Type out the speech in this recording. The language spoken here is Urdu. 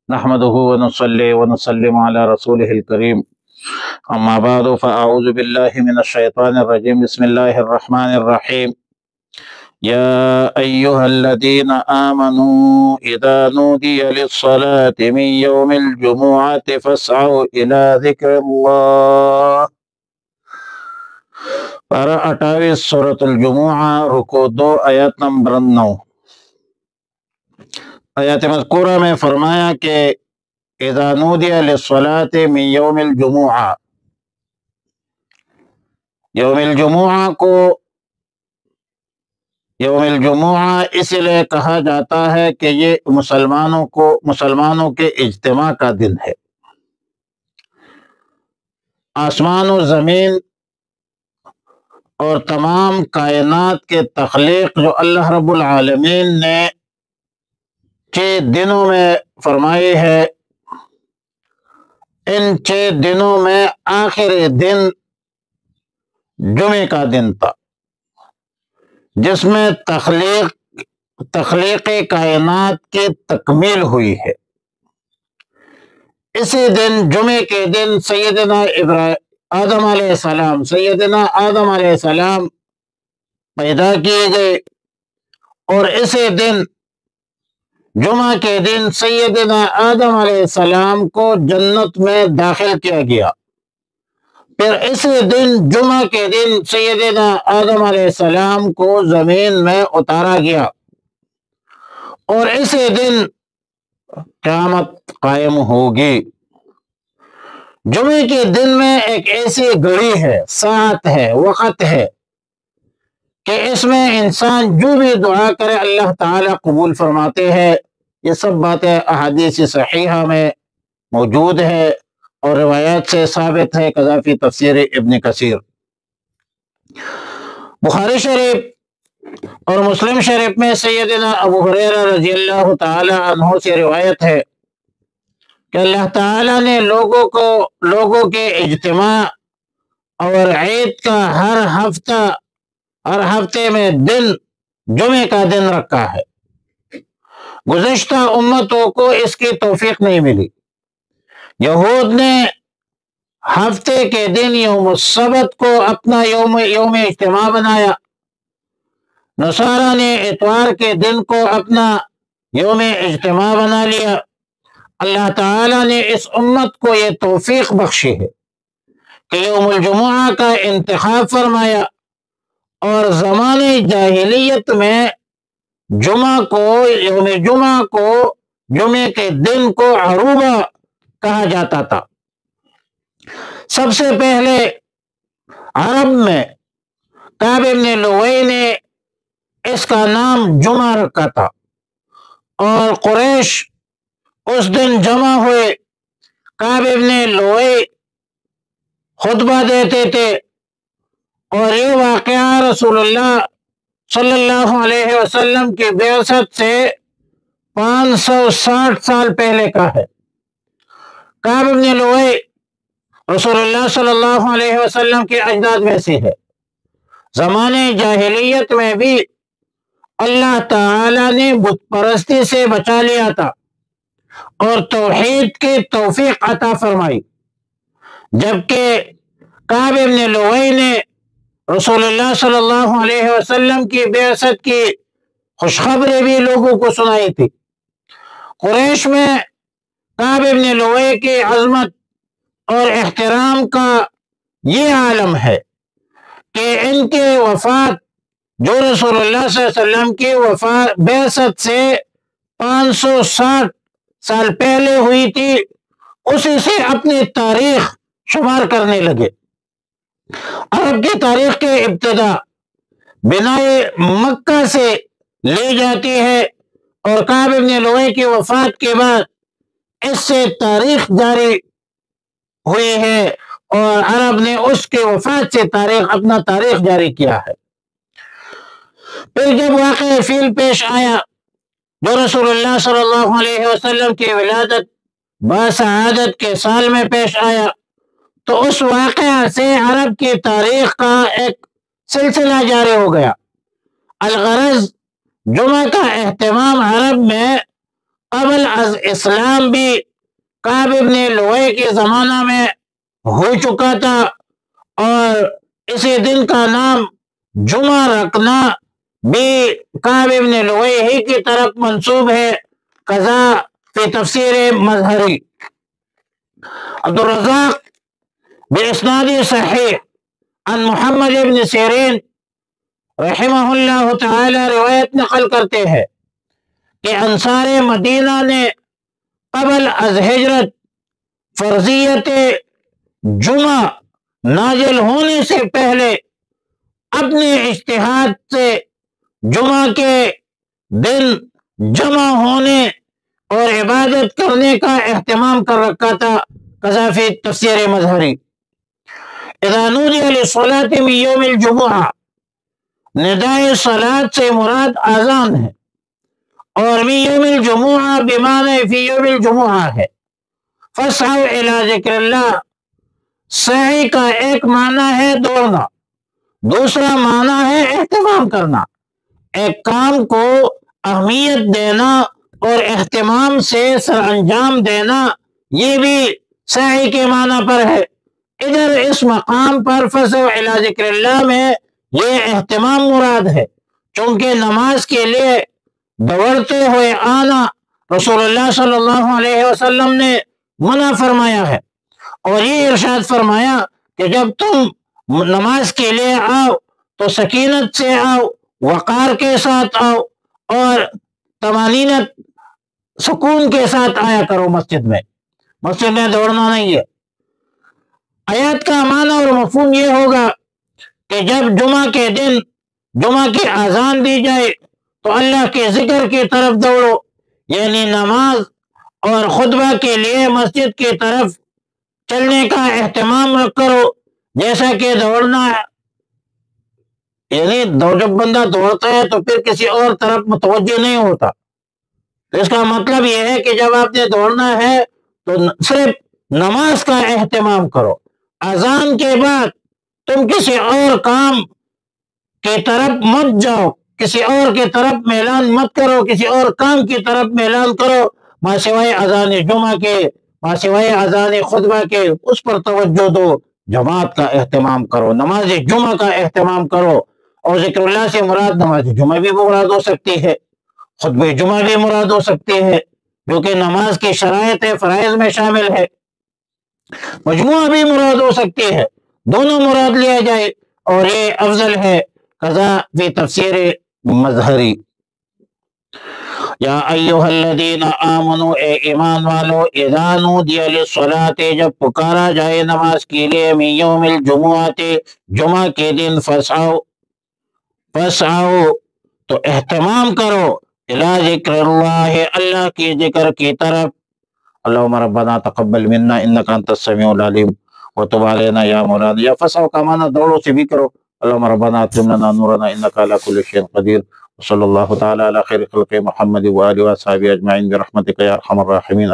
نحمده ونصلي ونسلم على رسوله الكريم أما بعد فأعوذ بالله من الشيطان الرجيم بسم الله الرحمن الرحيم يا أيها الذين آمنوا إذا نودي للصلاة من يوم الجمعة فاسعوا إلى ذكر الله پارہ 28 سورة الجمعہ رکو 2 آیت نمبر 9۔ آیات مذکورہ میں فرمایا کہ اذا نودی للصلاة من یوم الجمعہ، یوم الجمعہ کو یوم الجمعہ اس لیے کہا جاتا ہے کہ یہ مسلمانوں کے اجتماع کا دن ہے۔ آسمان و زمین اور تمام کائنات کے تخلیق جو اللہ رب العالمین نے 6 دنوں میں فرمائی ہے، ان 6 دنوں میں آخری دن جمعے کا دن تھا، جس میں تخلیق کائنات کی تکمیل ہوئی ہے۔ اسی دن جمعے کے دن سیدنا آدم علیہ السلام پیدا کیے گئے، اور اسی دن جمعہ کے دن سیدنا آدم علیہ السلام کو جنت میں داخل کیا گیا۔ پھر اسی دن جمعہ کے دن سیدنا آدم علیہ السلام کو زمین میں اتارا گیا، اور اسی دن قیامت قائم ہوگی۔ جمعے کے دن میں ایک ایسی گھڑی ہے، ساعت ہے، وقت ہے کہ اس میں انسان جو بھی دعا کرے اللہ تعالیٰ قبول فرماتے ہیں۔ یہ سب باتیں احادیث صحیحہ میں موجود ہے اور روایات سے ثابت ہے، کذا فی تفسیر ابن کثیر۔ بخاری شریف اور مسلم شریف میں سیدنا ابو ہریرہ رضی اللہ تعالی عنہ سے روایت ہے کہ اللہ تعالیٰ نے لوگوں کے اجتماع اور عید کا ہر ہفتے میں دن جمعے کا دن رکھا ہے۔ گزشتہ امتوں کو اس کی توفیق نہیں ملی۔ یہود نے ہفتے کے دن یوم السبت کو اپنا یوم اجتماع بنایا، نصارہ نے اتوار کے دن کو اپنا یوم اجتماع بنا لیا۔ اللہ تعالیٰ نے اس امت کو یہ توفیق بخشی ہے کہ یوم الجمعہ کا انتخاب فرمایا، اور زمانے جاہلیت میں یوم جمعہ کو جمعے کے دن کو عروبہ کہا جاتا تھا۔ سب سے پہلے عرب میں کعب بن لؤی نے اس کا نام جمعہ رکھا تھا، اور قریش اس دن جمع ہوئے، کعب بن لؤی خطبہ دیتے تھے، اور یہ واقعہ رسول اللہ صلی اللہ علیہ وسلم کی بعثت سے 560 سال پہلے کا ہے۔ کعب بن لؤی رسول اللہ صلی اللہ علیہ وسلم کے اجداد میں سے ہے۔ زمانے جاہلیت میں بھی اللہ تعالی نے بت پرستی سے بچا لیا تھا اور توحید کی توفیق عطا فرمائی، جبکہ کعب بن لؤی نے رسول اللہ صلی اللہ علیہ وسلم کی بعثت کی خوشخبری بھی لوگوں کو سنائی تھی۔ قریش میں کعب بن لؤی کی عظمت اور احترام کا یہ عالم ہے کہ ان کی وفات جو رسول اللہ صلی اللہ علیہ وسلم کی بعثت سے 560 سال پہلے ہوئی تھی، اسی سے اپنی تاریخ شمار کرنے لگے۔ عرب کی تاریخ کی ابتدا بنائے مکہ سے لی جاتی ہے، اور کعب بن لؤی کی وفات کے بعد اس سے تاریخ جاری ہوئی ہے، اور عرب نے اس کے وفات سے اپنا تاریخ جاری کیا ہے۔ پھر جب واقعہ فیل پیش آیا جو رسول اللہ صلی اللہ علیہ وسلم کی ولادت باسعادت کے سال میں پیش آیا، تو اس واقعہ سے عرب کی تاریخ کا ایک سلسلہ جاری ہو گیا۔ الغرض جمعہ کا اہتمام عرب میں قبل از اسلام بھی کعب ابن لؤی کے زمانہ میں ہو چکا تھا، اور اسی دن کا نام جمعہ رکھنا بھی کعب ابن لؤی ہی کی طرف منسوب ہے۔ قضا فی تفسیر مظہری۔ عبدالرزاق بإسناد صحیح عن محمد ابن سیرین رحمہ اللہ تعالی روایت نقل کرتے ہیں کہ انصار مدینہ نے قبل از ہجرت فرضیت جمعہ نازل ہونے سے پہلے اپنے اجتہاد سے جمعہ کے دن جمع ہونے اور عبادت کرنے کا اہتمام کر رکھا تھا۔ قضا فی تفسیر مظہری۔ اذا نودی للصلاة من یوم الجمعہ، ندائے صلاة سے مراد آذان ہے، اور من یوم الجمعہ بمعنی فی یوم الجمعہ ہے۔ فاسعوا الی ذکر اللہ، سعی کا ایک معنی ہے دوڑنا، دوسرا معنی ہے اہتمام کرنا، ایک کام کو اہمیت دینا اور اہتمام سے سر انجام دینا، یہ بھی سعی کے معنی پر ہے۔ ادھر اس مقام پر فاسعوا الی ذکر اللہ میں یہ اہتمام مراد ہے، چونکہ نماز کے لیے دوڑتے ہوئے آنا رسول اللہ صلی اللہ علیہ وسلم نے منع فرمایا ہے، اور یہ ارشاد فرمایا کہ جب تم نماز کے لیے آؤ تو سکینت سے آؤ، وقار کے ساتھ آؤ، اور طمانینت سکون کے ساتھ آیا کرو مسجد میں دوڑنا نہیں ہے۔ آیات کا معنی اور مفہوم یہ ہوگا کہ جب جمعہ کے دن جمعہ کی اذان دی جائے تو اللہ کے ذکر کی طرف دوڑو، یعنی نماز اور خطبہ کے لیے مسجد کی طرف چلنے کا اہتمام کرو، جیسا کہ دوڑنا ہے، یعنی جب بندہ دوڑتا ہے تو پھر کسی اور طرف متوجہ نہیں ہوتا۔ تو اس کا مطلب یہ ہے کہ جب آپ نے دوڑنا ہے تو صرف نماز کا اہتمام کرو، اذان کے بعد تم کسی اور کام کی طرف مت جاؤ، کسی اور کی طرف میلان مت کرو، کسی اور کام کی طرف میلان کرو، ماں سوائے اذان جمعہ کے، ماں سوائے اذان خطبہ کے، اس پر توجہ دو، جماعت کا اہتمام کرو، نماز جمعہ کا اہتمام کرو۔ اور ذکر اللہ سے مراد نماز جمعہ بھی مراد ہو سکتی ہے، خطبہ جمعہ بھی مراد ہو سکتی ہے، جو کہ نماز کی شرائط فرائض میں شامل ہے، مجموعہ بھی مراد ہو سکتی ہے، دونوں مراد لیا جائے، اور یہ افضل ہے۔ قضا فی تفسیر مظہری۔ یا ایہا الذین آمنوا، اے ایمان والو، اذا نودی للصلاۃ، جب پکارا جائے نماز کے لیے، من یوم الجمعۃ، جمعہ کے دن، فسعوا تو اہتمام کرو، الی ذکر اللہ، اللہ کی ذکر کی طرف۔ اللہم ربنا تقبل منا انک انت السمیع العلیم وتب علینا یا مولانا۔ یا فسعوا کا معنی دوڑو سے بھی کرو۔ اللہم ربنا اتم لنا نورنا انک علی کل شیء قدیر، وصلی اللہ تعالی علی خیر خلق محمد وآلہ وصحبہ اجمعین برحمتک یا ارحم الراحمین۔